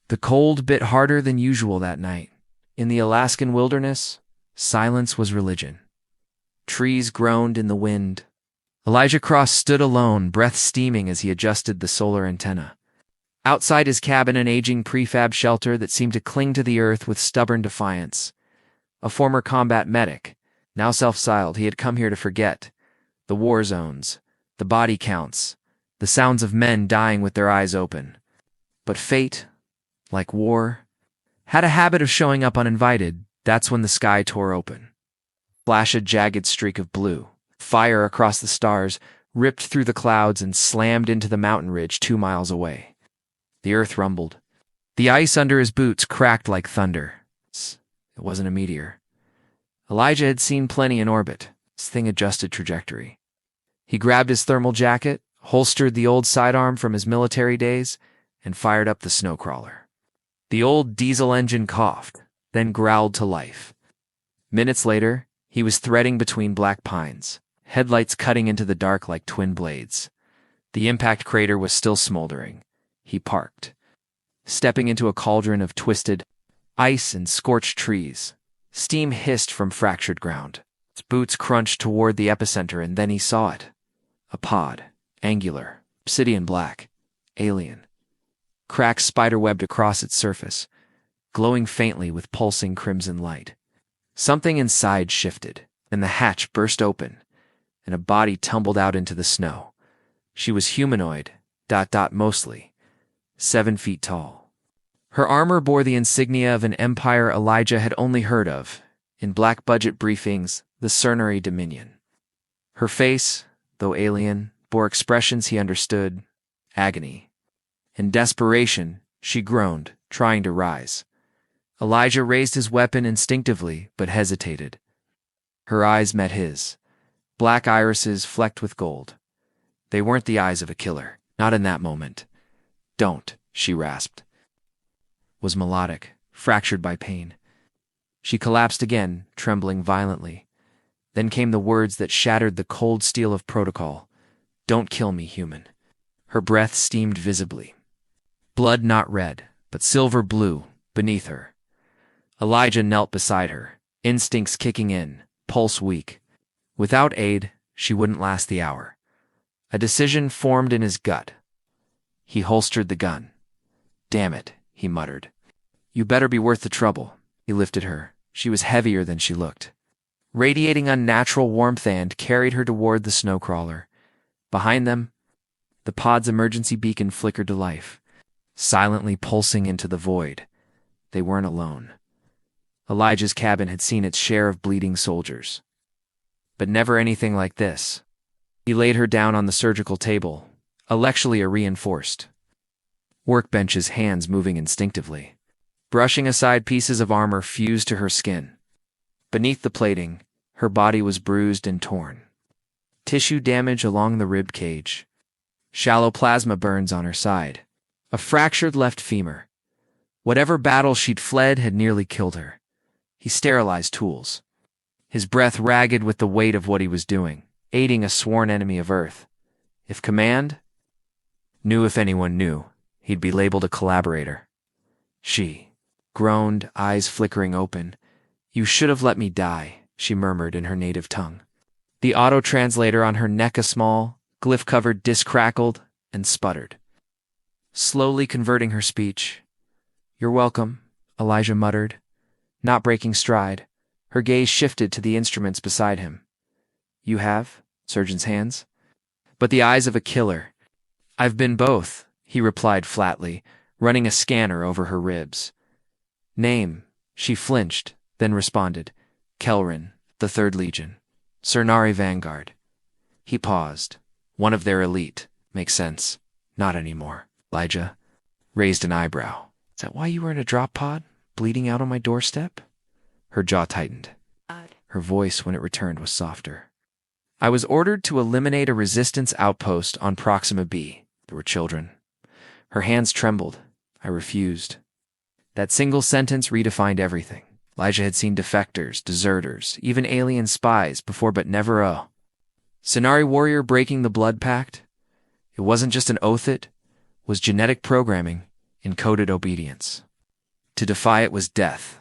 The cold bit harder than usual that night. In the Alaskan wilderness, silence was religion. Trees groaned in the wind. Elijah Cross stood alone, breath steaming as he adjusted the solar antenna. Outside his cabin, an aging prefab shelter that seemed to cling to the earth with stubborn defiance. A former combat medic, now self-styled, he had come here to forget. The war zones, the body counts, the sounds of men dying with their eyes open. But fate, like war, had a habit of showing up uninvited. That's when the sky tore open. Flash a jagged streak of blue. Fire across the stars, ripped through the clouds and slammed into the mountain ridge 2 miles away. The earth rumbled. The ice under his boots cracked like thunder. It wasn't a meteor. Elijah had seen plenty in orbit. His thing adjusted trajectory. He grabbed his thermal jacket, holstered the old sidearm from his military days, and fired up the snowcrawler. The old diesel engine coughed, then growled to life. Minutes later, he was threading between black pines, headlights cutting into the dark like twin blades. The impact crater was still smoldering. He parked, stepping into a cauldron of twisted ice and scorched trees. Steam hissed from fractured ground. His boots crunched toward the epicenter, and then he saw it. A pod, angular, obsidian black, alien. Cracks spiderwebbed across its surface, glowing faintly with pulsing crimson light. Something inside shifted, and the hatch burst open, and a body tumbled out into the snow. She was humanoid, mostly, 7 feet tall. Her armor bore the insignia of an empire Elijah had only heard of, in black budget briefings, the Surnari Dominion. Her face, though alien, bore expressions he understood, agony. In desperation, she groaned, trying to rise. Elijah raised his weapon instinctively, but hesitated. Her eyes met his, black irises flecked with gold. They weren't the eyes of a killer, not in that moment. "Don't," she rasped. Was melodic, fractured by pain. She collapsed again, trembling violently. Then came the words that shattered the cold steel of protocol. "Don't kill me, human." Her breath steamed visibly. Blood not red, but silver blue, beneath her. Elijah knelt beside her, instincts kicking in, pulse weak. Without aid, she wouldn't last the hour. A decision formed in his gut. He holstered the gun. "Damn it," he muttered. "You better be worth the trouble." He lifted her. She was heavier than she looked. Radiating unnatural warmth and carried her toward the snowcrawler. Behind them, the pod's emergency beacon flickered to life, silently pulsing into the void. They weren't alone. Elijah's cabin had seen its share of bleeding soldiers. But never anything like this. He laid her down on the surgical table, Alexia reinforced. Workbench's hands moving instinctively. Brushing aside pieces of armor fused to her skin. Beneath the plating, her body was bruised and torn. Tissue damage along the rib cage. Shallow plasma burns on her side. A fractured left femur. Whatever battle she'd fled had nearly killed her. He sterilized tools. His breath ragged with the weight of what he was doing, aiding a sworn enemy of Earth. If command knew, if anyone knew, he'd be labeled a collaborator. She groaned, eyes flickering open. "You should have let me die," she murmured in her native tongue. The auto-translator on her neck, a small, glyph-covered disc, crackled and sputtered, slowly converting her speech. "You're welcome," Elijah muttered, not breaking stride. Her gaze shifted to the instruments beside him. "You have?" Surgeon's hands. But the eyes of a killer. "I've been both," he replied flatly, running a scanner over her ribs. "Name?" She flinched, then responded. "Kael'Rin, the 3rd Legion. Surnari Vanguard." He paused. "One of their elite. Makes sense. Not anymore." Elijah raised an eyebrow. "Is that why you were in a drop pod, bleeding out on my doorstep?" Her jaw tightened. Her voice, when it returned, was softer. "I was ordered to eliminate a resistance outpost on Proxima B. There were children." Her hands trembled. "I refused." That single sentence redefined everything. Elijah had seen defectors, deserters, even alien spies before, but never a Surnari warrior breaking the blood pact. It wasn't just an oath, it was genetic programming, encoded obedience. To defy it was death.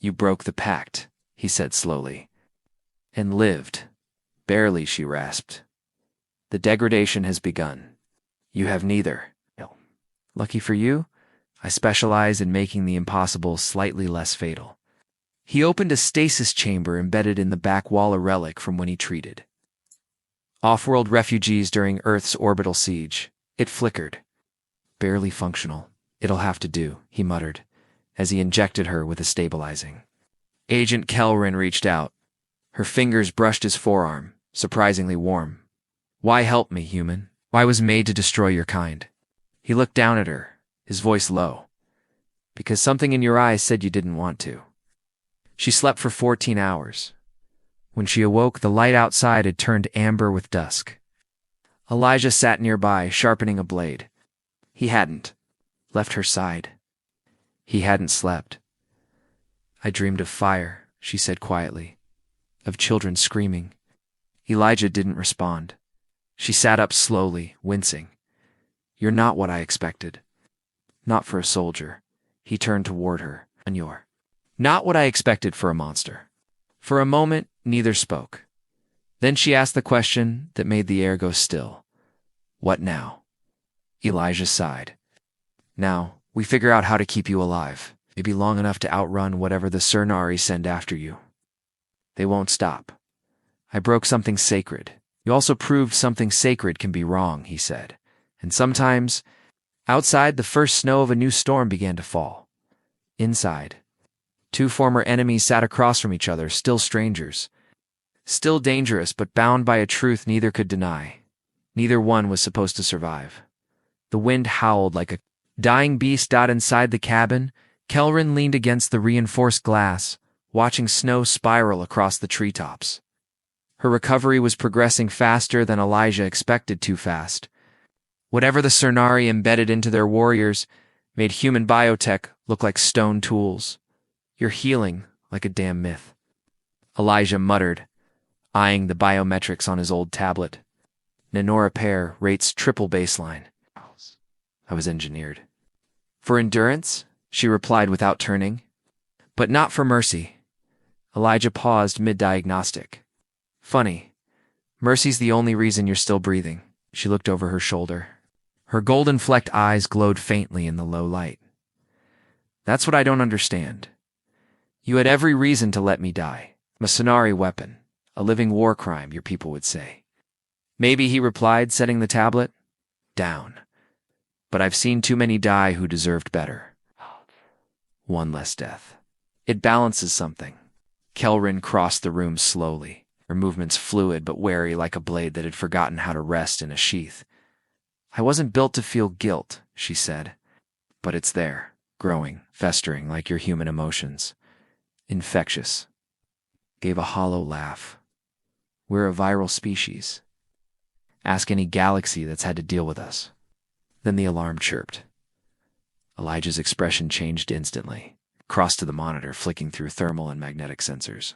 You broke the pact, he said slowly. And lived. Barely, she rasped. The degradation has begun. You have neither. Lucky for you, I specialize in making the impossible slightly less fatal. He opened a stasis chamber embedded in the back wall, a relic from when he treated off-world refugees during Earth's orbital siege. It flickered. Barely functional. It'll have to do, he muttered, as he injected her with a stabilizing. Agent Kael'Rin reached out. Her fingers brushed his forearm, surprisingly warm. Why help me, human? I was made to destroy your kind. He looked down at her, his voice low. Because something in your eyes said you didn't want to. She slept for 14 hours. When she awoke, the light outside had turned amber with dusk. Elijah sat nearby, sharpening a blade. He hadn't left her side. He hadn't slept. I dreamed of fire, she said quietly, of children screaming. Elijah didn't respond. She sat up slowly, wincing. You're not what I expected. Not for a soldier. He turned toward her. And you're not what I expected for a monster. For a moment, neither spoke. Then she asked the question that made the air go still. What now? Elijah sighed. Now, we figure out how to keep you alive. Maybe long enough to outrun whatever the Surnari send after you. They won't stop. I broke something sacred. You also proved something sacred can be wrong, he said. And sometimes, outside, the first snow of a new storm began to fall. Inside, two former enemies sat across from each other, still strangers. Still dangerous, but bound by a truth neither could deny. Neither one was supposed to survive. The wind howled like a dying beast. Inside the cabin, Kael'Rin leaned against the reinforced glass, watching snow spiral across the treetops. Her recovery was progressing faster than Elijah expected, too fast. Whatever the Surnari embedded into their warriors made human biotech look like stone tools. You're healing like a damn myth. Elijah muttered, eyeing the biometrics on his old tablet. Nanora pair rates triple baseline. I was engineered. For endurance, she replied without turning. But not for mercy. Elijah paused mid-diagnostic. Funny. Mercy's the only reason you're still breathing. She looked over her shoulder. Her golden-flecked eyes glowed faintly in the low light. That's what I don't understand. You had every reason to let me die. I'm a Surnari weapon. A living war crime, your people would say. Maybe, he replied, setting the tablet down. But I've seen too many die who deserved better. One less death. It balances something. Kael'Rin crossed the room slowly, her movements fluid but wary like a blade that had forgotten how to rest in a sheath. I wasn't built to feel guilt, she said. But it's there, growing, festering like your human emotions. Infectious. Gave a hollow laugh. We're a viral species. Ask any galaxy that's had to deal with us. Then the alarm chirped. Elijah's expression changed instantly, crossed to the monitor, flicking through thermal and magnetic sensors.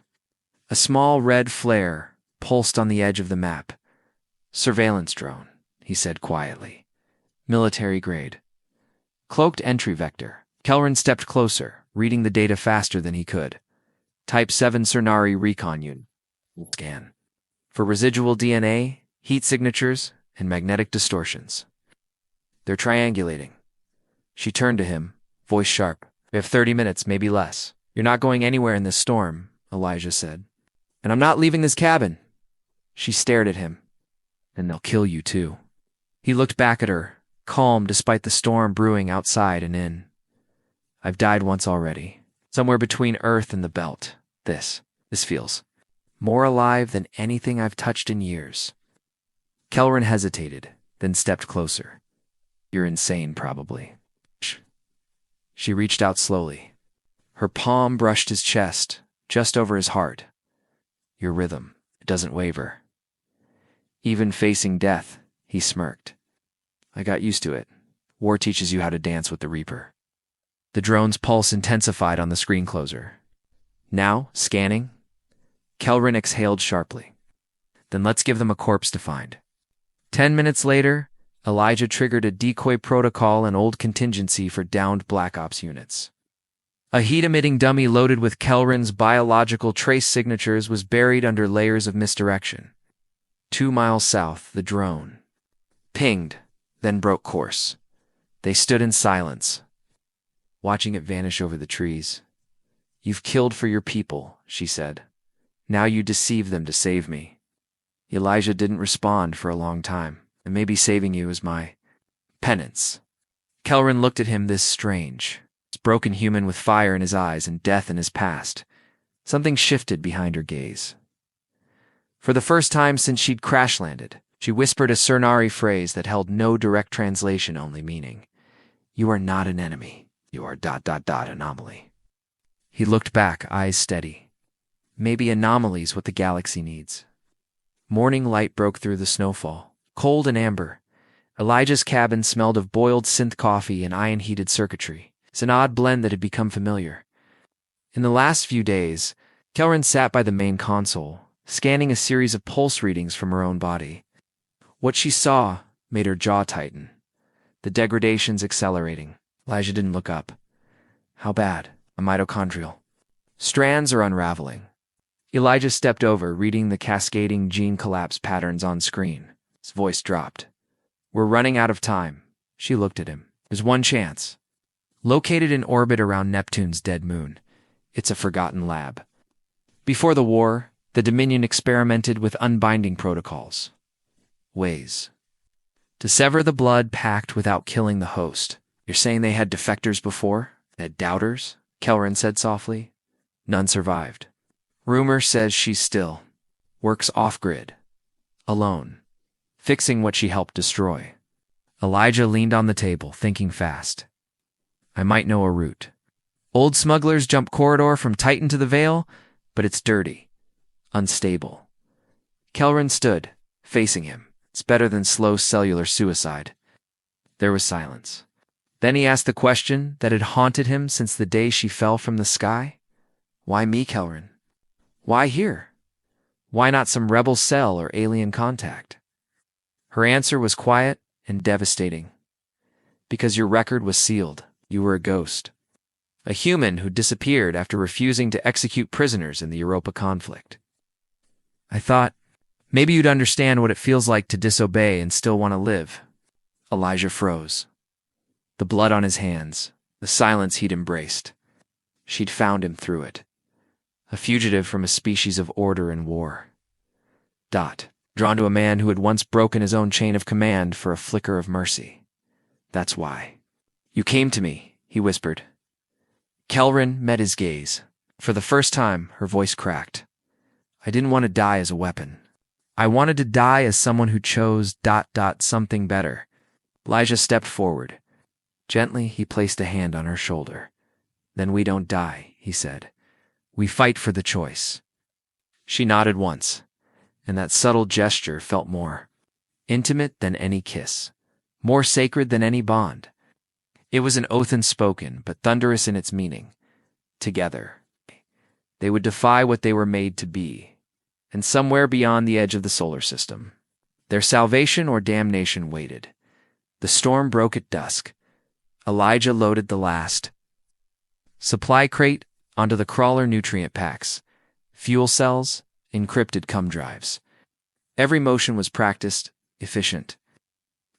A small red flare pulsed on the edge of the map. Surveillance drone, he said quietly. Military grade. Cloaked entry vector. Kael'Rin stepped closer, reading the data faster than he could. Type 7 Surnari recon unit. Scan. For residual DNA, heat signatures, and magnetic distortions. They're triangulating. She turned to him, voice sharp. We have 30 minutes, maybe less. You're not going anywhere in this storm, Elijah said. And I'm not leaving this cabin. She stared at him. And they'll kill you too. He looked back at her, calm despite the storm brewing outside and in. I've died once already. Somewhere between Earth and the Belt. This feels more alive than anything I've touched in years. Kael'Rin hesitated, then stepped closer. You're insane, probably. Shh. She reached out slowly. Her palm brushed his chest, just over his heart. Your rhythm, it doesn't waver. Even facing death, he smirked. I got used to it. War teaches you how to dance with the Reaper. The drone's pulse intensified on the screen closer. Now, scanning. Kael'Rin exhaled sharply. Then let's give them a corpse to find. 10 minutes later, Elijah triggered a decoy protocol and old contingency for downed Black Ops units. A heat-emitting dummy loaded with Kael'Rin's biological trace signatures was buried under layers of misdirection. 2 miles south, the drone pinged, then broke course. They stood in silence, watching it vanish over the trees. "You've killed for your people," she said. "Now you deceive them to save me." Elijah didn't respond for a long time. "And maybe saving you is my penance." Kael'Rin looked at him, this strange, broken human with fire in his eyes and death in his past. Something shifted behind her gaze. For the first time since she'd crash-landed, she whispered a Surnari phrase that held no direct translation, only meaning. "You are not an enemy. You are ... anomaly." He looked back, eyes steady. Maybe anomaly's what the galaxy needs. Morning light broke through the snowfall, cold and amber. Elijah's cabin smelled of boiled synth coffee and ion-heated circuitry. It's an odd blend that had become familiar. In the last few days, Kael'Rin sat by the main console, scanning a series of pulse readings from her own body. What she saw made her jaw tighten. The degradation's accelerating. Elijah didn't look up. "How bad?" "A mitochondrial. Strands are unraveling." Elijah stepped over, reading the cascading gene collapse patterns on screen. His voice dropped. "We're running out of time." She looked at him. "There's one chance. Located in orbit around Neptune's dead moon. It's a forgotten lab. Before the war, the Dominion experimented with unbinding protocols. Ways to sever the blood packed without killing the host." "You're saying they had defectors before? They had doubters?" Kael'Rin said softly. "None survived. Rumor says she's still works off-grid, alone, fixing what she helped destroy." Elijah leaned on the table, thinking fast. "I might know a route. Old smugglers jump corridor from Titan to the Veil, but it's dirty, unstable." Kael'Rin stood, facing him. "It's better than slow cellular suicide." There was silence. Then he asked the question that had haunted him since the day she fell from the sky. "Why me, Kael'Rin? Why here? Why not some rebel cell or alien contact?" Her answer was quiet and devastating. "Because your record was sealed. You were a ghost. A human who disappeared after refusing to execute prisoners in the Europa conflict. I thought, maybe you'd understand what it feels like to disobey and still want to live." Elijah froze. The blood on his hands, the silence he'd embraced. She'd found him through it. A fugitive from a species of order and war. Drawn to a man who had once broken his own chain of command for a flicker of mercy. That's why. "You came to me," he whispered. Kael'Rin met his gaze. For the first time, her voice cracked. "I didn't want to die as a weapon. I wanted to die as someone who chose ... something better." Elijah stepped forward. Gently, he placed a hand on her shoulder. "Then we don't die," he said. "We fight for the choice." She nodded once, and that subtle gesture felt more intimate than any kiss, more sacred than any bond. It was an oath unspoken, but thunderous in its meaning. Together, they would defy what they were made to be, and somewhere beyond the edge of the solar system, their salvation or damnation waited. The storm broke at dusk. Elijah loaded the last supply crate onto the crawler nutrient packs, fuel cells, encrypted cum drives. Every motion was practiced, efficient.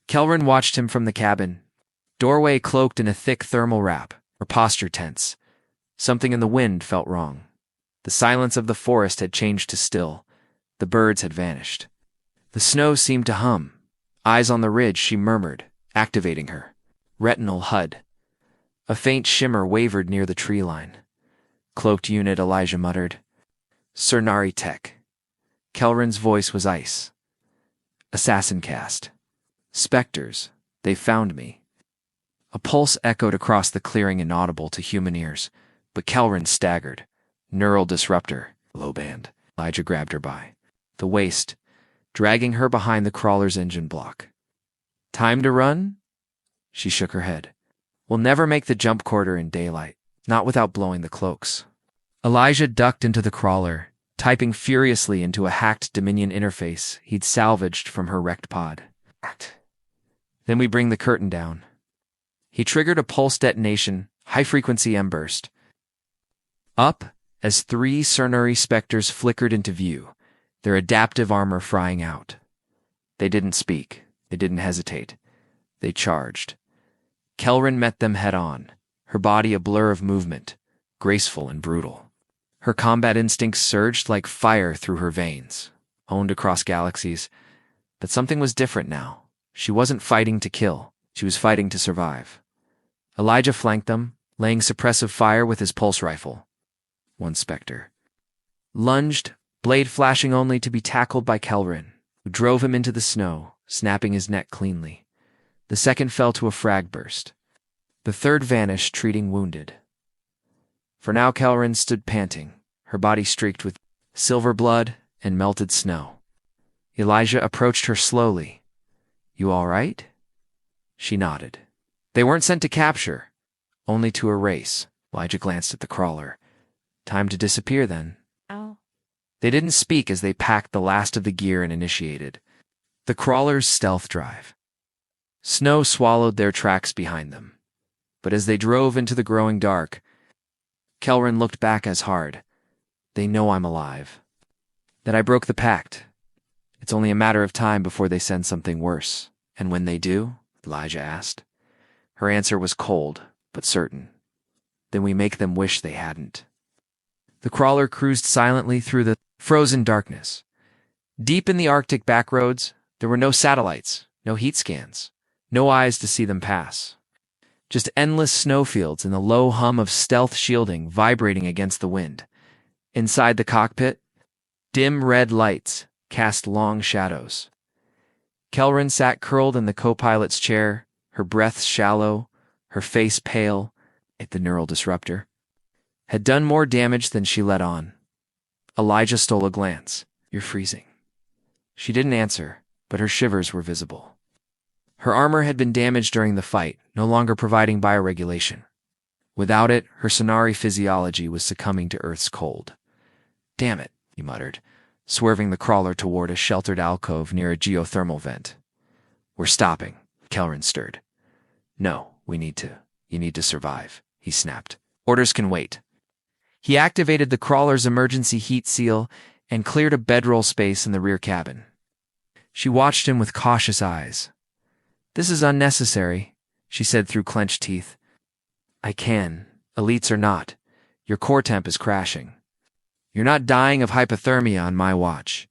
Kael'Rin watched him from the cabin, doorway cloaked in a thick thermal wrap, her posture tense. Something in the wind felt wrong. The silence of the forest had changed to still. The birds had vanished. The snow seemed to hum. Eyes on the ridge, she murmured, activating her retinal HUD. A faint shimmer wavered near the tree line. "Cloaked unit," Elijah muttered. "Surnari tech." Kael'Rin's voice was ice. "Assassin cast. Spectres. They found me." A pulse echoed across the clearing, inaudible to human ears, but Kael'Rin staggered. "Neural disruptor." Low band. Elijah grabbed her by the waist, dragging her behind the crawler's engine block. "Time to run?" She shook her head. "We'll never make the jump corridor in daylight, not without blowing the cloaks." Elijah ducked into the crawler, typing furiously into a hacked Dominion interface he'd salvaged from her wrecked pod. Then we bring the curtain down. He triggered a pulse detonation, high-frequency M-burst. Up, as 3 Surnari specters flickered into view, their adaptive armor frying out. They didn't speak. They didn't hesitate. They charged. Kael'Rin met them head-on, her body a blur of movement, graceful and brutal. Her combat instincts surged like fire through her veins, honed across galaxies. But something was different now. She wasn't fighting to kill. She was fighting to survive. Elijah flanked them, laying suppressive fire with his pulse rifle. One specter lunged, blade flashing only to be tackled by Kael'Rin, who drove him into the snow, snapping his neck cleanly. The second fell to a frag burst. The third vanished, treating wounded. For now Kael'Rin stood panting, her body streaked with silver blood and melted snow. Elijah approached her slowly. "You all right?" She nodded. They weren't sent to capture, only to erase. Elijah glanced at the crawler. Time to disappear then. Oh. They didn't speak as they packed the last of the gear and initiated the crawler's stealth drive. Snow swallowed their tracks behind them. But as they drove into the growing dark, Kael'Rin looked back as hard. "They know I'm alive. That I broke the pact. It's only a matter of time before they send something worse. And when they do?" Elijah asked. Her answer was cold, but certain. "Then we make them wish they hadn't." The crawler cruised silently through the frozen darkness. Deep in the Arctic backroads, there were no satellites, no heat scans, no eyes to see them pass. Just endless snowfields and the low hum of stealth shielding vibrating against the wind. Inside the cockpit, dim red lights cast long shadows. Kael'Rin sat curled in the co-pilot's chair, her breath shallow, her face pale, at the neural disruptor. Had done more damage than she let on. Elijah stole a glance. "You're freezing." She didn't answer, but her shivers were visible. Her armor had been damaged during the fight, no longer providing bioregulation. Without it, her Surnari physiology was succumbing to Earth's cold. "Damn it," he muttered, swerving the crawler toward a sheltered alcove near a geothermal vent. "We're stopping," Kael'Rin stirred. "No, you need to survive," he snapped. "Orders can wait." He activated the crawler's emergency heat seal and cleared a bedroll space in the rear cabin. She watched him with cautious eyes. "This is unnecessary," she said through clenched teeth. "I can. Elites or not. Your core temp is crashing. You're not dying of hypothermia on my watch."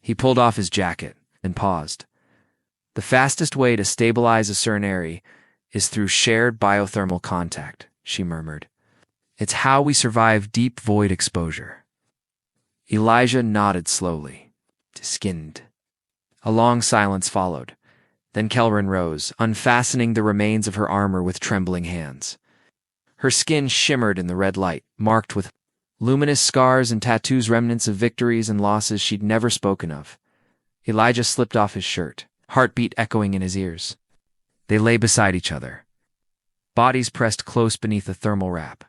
He pulled off his jacket and paused. "The fastest way to stabilize a Surnari is through shared biothermal contact," she murmured. "It's how we survive deep void exposure." Elijah nodded slowly, skinned. A long silence followed. Then Kael'Rin rose, unfastening the remains of her armor with trembling hands. Her skin shimmered in the red light, marked with luminous scars and tattoos, remnants of victories and losses she'd never spoken of. Elijah slipped off his shirt, heartbeat echoing in his ears. They lay beside each other, bodies pressed close beneath a thermal wrap.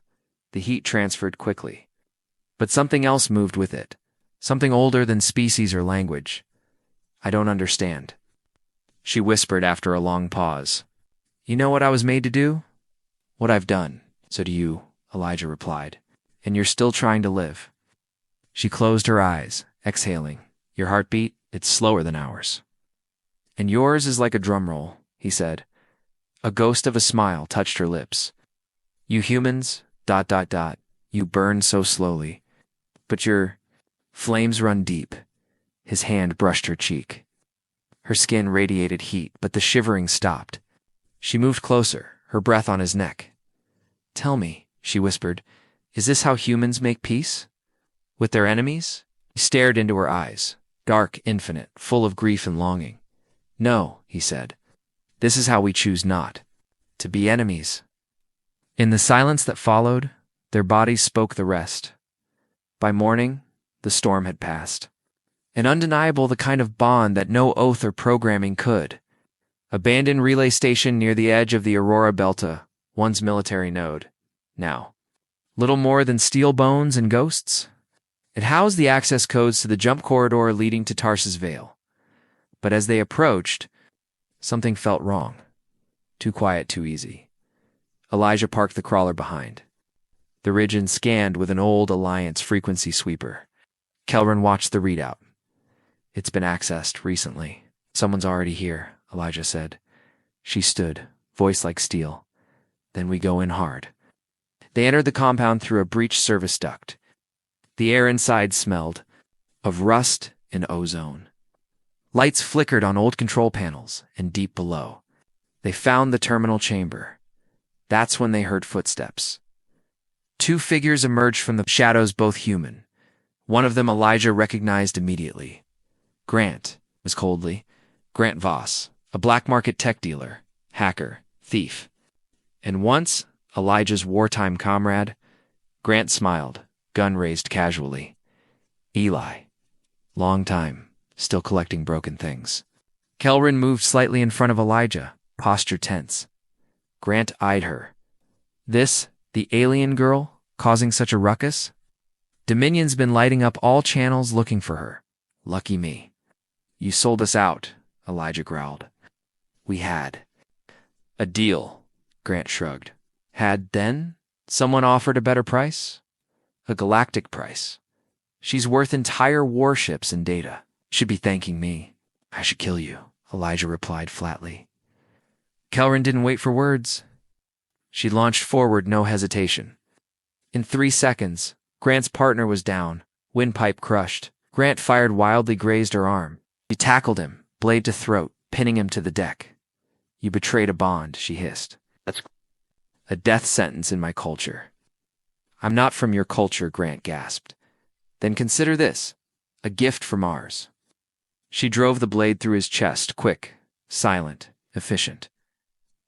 The heat transferred quickly. But something else moved with it, something older than species or language. "I don't understand," she whispered after a long pause. "You know what I was made to do?" "What I've done. So do you," Elijah replied. "And you're still trying to live." She closed her eyes, exhaling. "Your heartbeat, it's slower than ours." "And yours is like a drum roll," he said. A ghost of a smile touched her lips. "You humans, ... you burn so slowly. But your flames run deep." His hand brushed her cheek. Her skin radiated heat, but the shivering stopped. She moved closer, her breath on his neck. "Tell me," she whispered, "is this how humans make peace? With their enemies?" He stared into her eyes, dark, infinite, full of grief and longing. "No," he said. "This is how we choose not to be enemies." In the silence that followed, their bodies spoke the rest. By morning, the storm had passed. An undeniable, the kind of bond that no oath or programming could. Abandoned relay station near the edge of the Aurora Belta, one's military node. Now, little more than steel bones and ghosts. It housed the access codes to the jump corridor leading to Tarsus Vale. But as they approached, Something felt wrong. Too quiet, too easy. Elijah parked the crawler behind. The region scanned with an old Alliance frequency sweeper. Kael'Rin watched the readout. It's been accessed recently. Someone's already here, Elijah said. She stood, voice like steel. Then we go in hard. They entered the compound through a breached service duct. The air inside smelled of rust and ozone. Lights flickered on old control panels and deep below. They found the terminal chamber. That's when they heard footsteps. Two figures emerged from the shadows, both human. One of them Elijah recognized immediately. Grant was coldly. Grant Voss, a black market tech dealer, hacker, thief. And once, Elijah's wartime comrade, Grant smiled, gun raised casually. Eli. Long time, still collecting broken things. Kael'Rin moved slightly in front of Elijah, posture tense. Grant eyed her. This, the alien girl, causing such a ruckus? Dominion's been lighting up all channels looking for her. Lucky me. You sold us out, Elijah growled. We had. A deal, Grant shrugged. Had then? Someone offered a better price? A galactic price. She's worth entire warships and data. Should be thanking me. I should kill you, Elijah replied flatly. Kael'Rin didn't wait for words. She launched forward, no hesitation. In 3 seconds, Grant's partner was down, windpipe crushed. Grant fired wildly, grazed her arm. She tackled him, blade to throat, pinning him to the deck. You betrayed a bond, she hissed. That's a death sentence in my culture. I'm not from your culture, Grant gasped. Then consider this, a gift from ours. She drove the blade through his chest, quick, silent, efficient.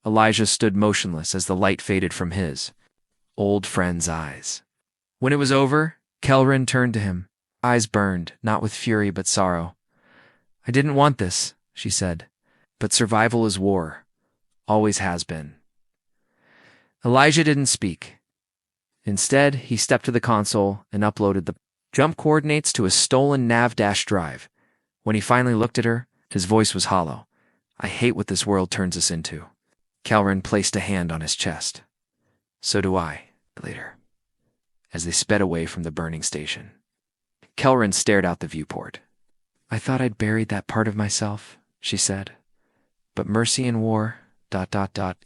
Elijah stood motionless as the light faded from his old friend's eyes. When it was over, Kael'Rin turned to him, eyes burned, not with fury but sorrow. I didn't want this, she said, but survival is war. Always has been. Elijah didn't speak. Instead, he stepped to the console and uploaded the jump coordinates to a stolen nav dash drive. When he finally looked at her, his voice was hollow. I hate what this world turns us into. Kael'Rin placed a hand on his chest. So do I, later. As they sped away from the burning station. Kael'Rin stared out the viewport. I thought I'd buried that part of myself, she said. But mercy in war, ...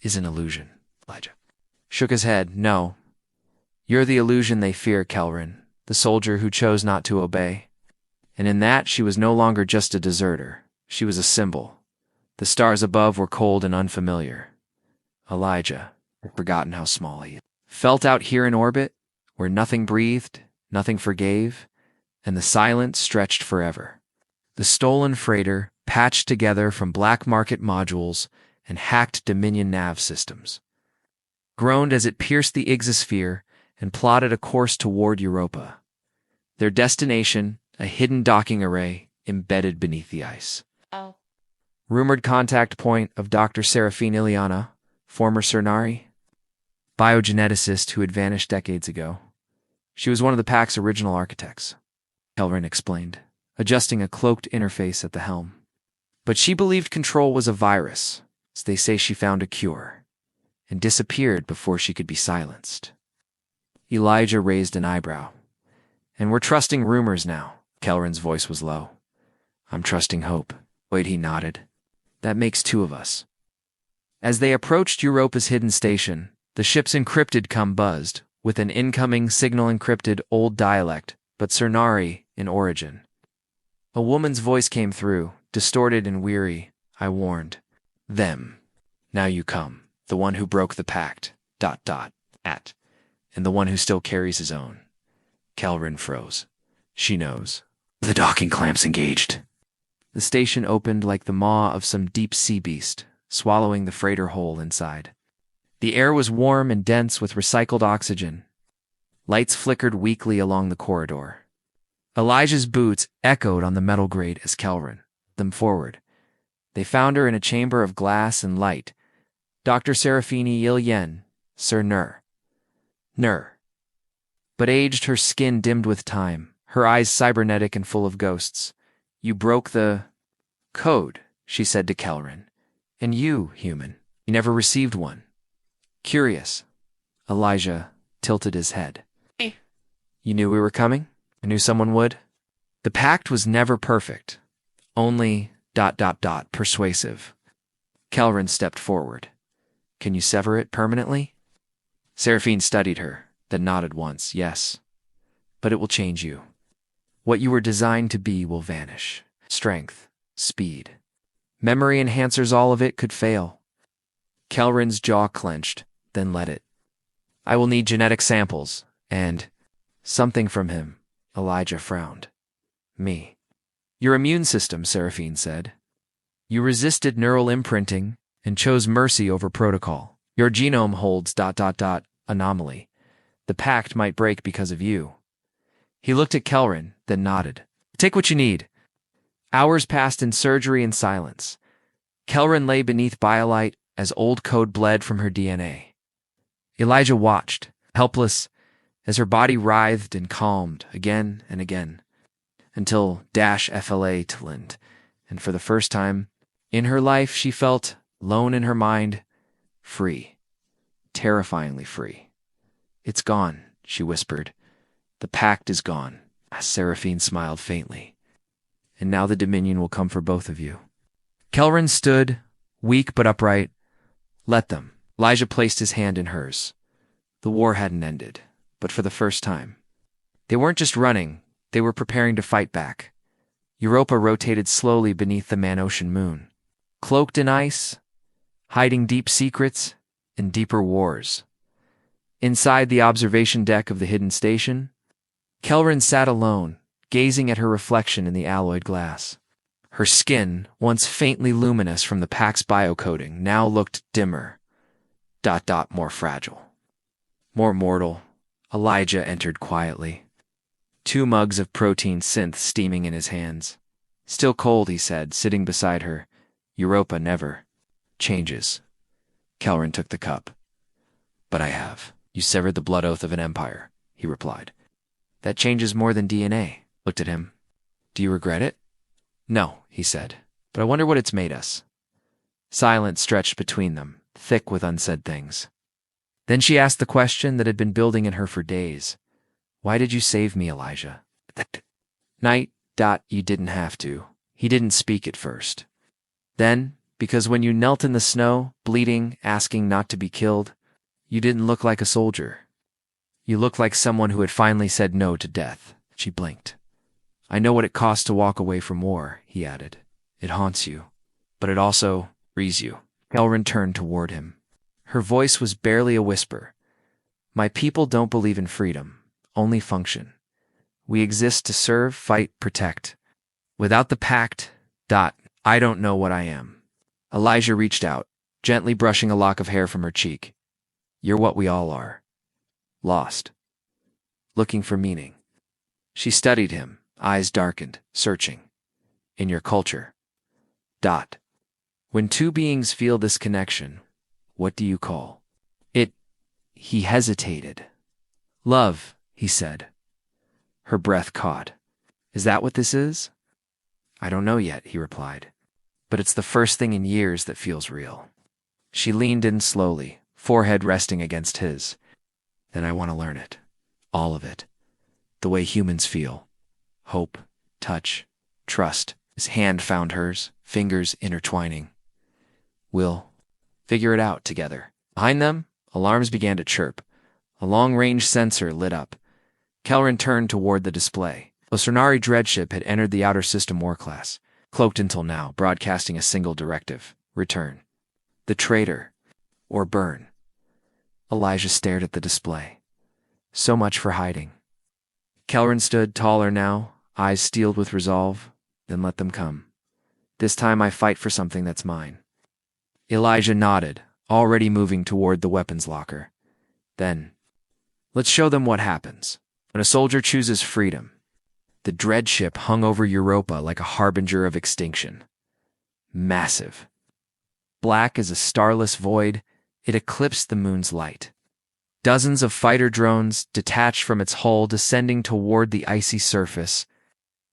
is an illusion, Elijah. Shook his head, no. You're the illusion they fear, Kael'Rin, the soldier who chose not to obey. And in that she was no longer just a deserter. She was a symbol. The stars above were cold and unfamiliar. Elijah had forgotten how small he felt out here in orbit, where nothing breathed, nothing forgave, and the silence stretched forever. The stolen freighter, patched together from black market modules and hacked Dominion nav systems, groaned as it pierced the exosphere and plotted a course toward Europa. Their destination, a hidden docking array embedded beneath the ice. Oh. Rumored contact point of Dr. Seraphine Ileana, former Surnari, biogeneticist who had vanished decades ago. She was one of the pack's original architects, Kael'Rin explained, adjusting a cloaked interface at the helm. But she believed control was a virus, so they say she found a cure, and disappeared before she could be silenced. Elijah raised an eyebrow. And we're trusting rumors now. Kael'Rin's voice was low. I'm trusting hope. Wait, he nodded. That makes 2 of us. As they approached Europa's hidden station, the ship's encrypted com buzzed, with an incoming signal encrypted old dialect, but Surnari in origin. A woman's voice came through, distorted and weary. I warned. Them. Now you come. The one who broke the pact. ... at. And the one who still carries his own. Kael'Rin froze. She knows. The docking clamps engaged. The station opened like the maw of some deep sea beast, swallowing the freighter whole inside. The air was warm and dense with recycled oxygen. Lights flickered weakly along the corridor. Elijah's boots echoed on the metal grate as Kael'Rin them forward. They found her in a chamber of glass and light. Dr. Seraphine Ileana, Surnari. But aged, her skin dimmed with time, her eyes cybernetic and full of ghosts. You broke the code, she said to Kael'Rin, And you, human, you never received one. Curious. Elijah tilted his head. You knew we were coming? I knew someone would? The pact was never perfect. Only ... persuasive. Kael'Rin stepped forward. Can you sever it permanently? Seraphine studied her, then nodded once. Yes. But it will change you. What you were designed to be will vanish. Strength, speed. Memory enhancers, all of it could fail. Kael'Rin's jaw clenched, then let it. I will need genetic samples, and something from him. Elijah frowned. Me. Your immune system, Seraphine said. You resisted neural imprinting and chose mercy over protocol. Your genome holds ... anomaly. The pact might break because of you. He looked at Kael'Rin, then nodded. Take what you need. Hours passed in surgery and silence. Kael'Rin lay beneath BioLite as old code bled from her DNA. Elijah watched, helpless, as her body writhed and calmed again and again, until -FLA tlined, and for the first time in her life she felt, lone in her mind, free. Terrifyingly free. It's gone, she whispered. The pact is gone. Seraphine smiled faintly. And now the Dominion will come for both of you. Kael'Rin stood, weak but upright. Let them. Elijah placed his hand in hers. The war hadn't ended, but for the first time. They weren't just running, they were preparing to fight back. Europa rotated slowly beneath the Man-Ocean moon, cloaked in ice, hiding deep secrets and deeper wars. Inside the observation deck of the hidden station, Kael'Rin sat alone, gazing at her reflection in the alloyed glass. Her skin, once faintly luminous from the Pax biocoating, now looked dimmer, ... more fragile. More mortal. Elijah entered quietly. 2 mugs of protein synth steaming in his hands. Still cold, he said, sitting beside her. Europa never changes. Kael'Rin took the cup. But I have. You severed the blood oath of an empire, he replied. That changes more than DNA. Looked at him. Do you regret it? No, he said, but I wonder what it's made us. Silence stretched between them, thick with unsaid things. Then she asked the question that had been building in her for days. Why did you save me, Elijah? Night. You didn't have to. He didn't speak at first. Then, because when you knelt in the snow, bleeding, asking not to be killed, you didn't look like a soldier. You looked like someone who had finally said no to death. She blinked. I know what it costs to walk away from war, he added. It haunts you, but it also frees you. Kael'Rin turned toward him. Her voice was barely a whisper. My people don't believe in freedom, only function. We exist to serve, fight, protect. Without the pact, ... I don't know what I am. Elijah reached out, gently brushing a lock of hair from her cheek. You're what we all are. Lost. Looking for meaning. She studied him, eyes darkened, searching. In your culture. ... When two beings feel this connection, what do you call it? He hesitated. Love, he said. Her breath caught. Is that what this is? I don't know yet, he replied. But it's the first thing in years that feels real. She leaned in slowly, forehead resting against his. Then I want to learn it. All of it. The way humans feel. Hope, touch, trust. His hand found hers, fingers intertwining. We'll figure it out together. Behind them, alarms began to chirp. A long-range sensor lit up. Kael'Rin turned toward the display. A Surnari dreadship had entered the outer system war class, cloaked until now, broadcasting a single directive. Return. The traitor. Or burn. Elijah stared at the display. So much for hiding. Kael'Rin stood taller now, eyes steeled with resolve. Then let them come. This time I fight for something that's mine. Elijah nodded, already moving toward the weapons locker. Then, let's show them what happens when a soldier chooses freedom. The dreadship hung over Europa like a harbinger of extinction. Massive. Black as a starless void, it eclipsed the moon's light. Dozens of fighter drones detached from its hull, descending toward the icy surface.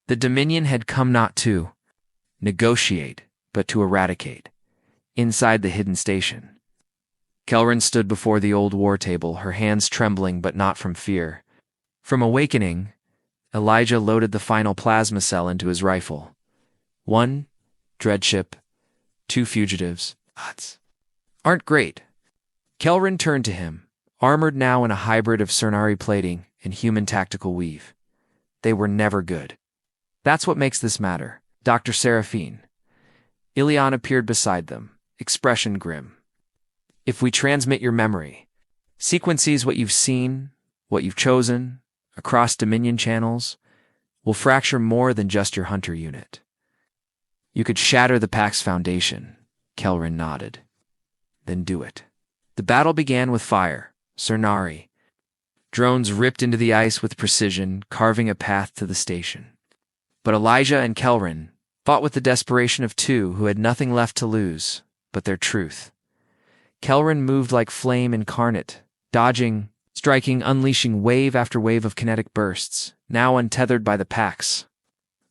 The Dominion had come not to negotiate, but to eradicate. inside the hidden station. Kael'Rin stood before the old war table, her hands trembling but not from fear. From awakening, Elijah loaded the final plasma cell into his rifle. 1 dreadship, 2 fugitives. Odds aren't great. Kael'Rin turned to him, armored now in a hybrid of Surnari plating and human tactical weave. They were never good. That's what makes this matter. Dr. Seraphine. Ilion appeared beside them, expression grim. If we transmit your memory, sequences what you've seen, what you've chosen, across Dominion channels, we'll fracture more than just your hunter unit. You could shatter the Pack's foundation, Kael'Rin nodded. Then do it. The battle began with fire, Surnari. Drones ripped into the ice with precision, carving a path to the station. But Elijah and Kael'Rin fought with the desperation of two who had nothing left to lose but their truth. Kael'Rin moved like flame incarnate, dodging, striking, unleashing wave after wave of kinetic bursts, now untethered by the Pack's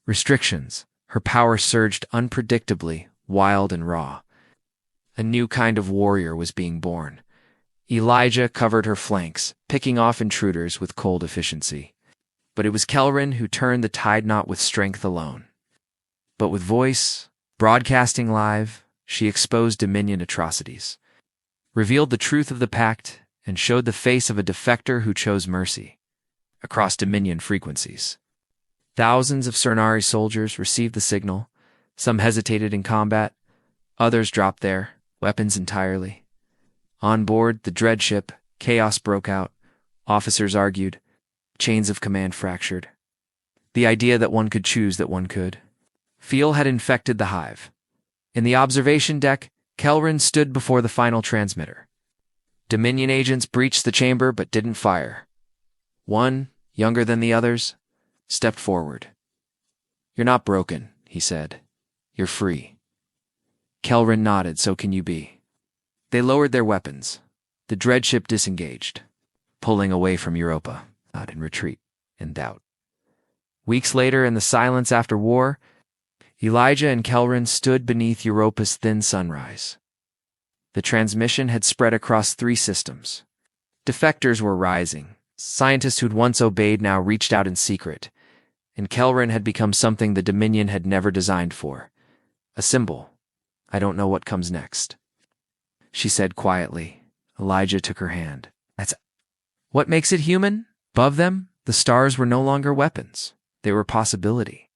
restrictions. Her power surged unpredictably, wild and raw. A new kind of warrior was being born. Elijah covered her flanks, picking off intruders with cold efficiency. But it was Kael'Rin who turned the tide not with strength alone, but with voice, broadcasting live. She exposed Dominion atrocities, revealed the truth of the pact, and showed the face of a defector who chose mercy. Across Dominion frequencies, thousands of Surnari soldiers received the signal. Some hesitated in combat, others dropped their weapons entirely. On board the dreadship, chaos broke out. Officers argued, chains of command fractured. The idea that one could choose, that one could feel, had infected the hive. In the observation deck, Kael'Rin stood before the final transmitter. Dominion agents breached the chamber but didn't fire. One, younger than the others, stepped forward. "You're not broken," he said. "You're free." Kael'Rin nodded. "So can you be." They lowered their weapons. The dreadship disengaged, pulling away from Europa, not in retreat, in doubt. Weeks later, in the silence after war, Elijah and Kael'Rin stood beneath Europa's thin sunrise. The transmission had spread across 3 systems. Defectors were rising. Scientists who'd once obeyed now reached out in secret, and Kael'Rin had become something the Dominion had never designed for. A symbol. "I don't know what comes next," she said quietly. Elijah took her hand. "That's what makes it human." Above them, the stars were no longer weapons. They were possibility.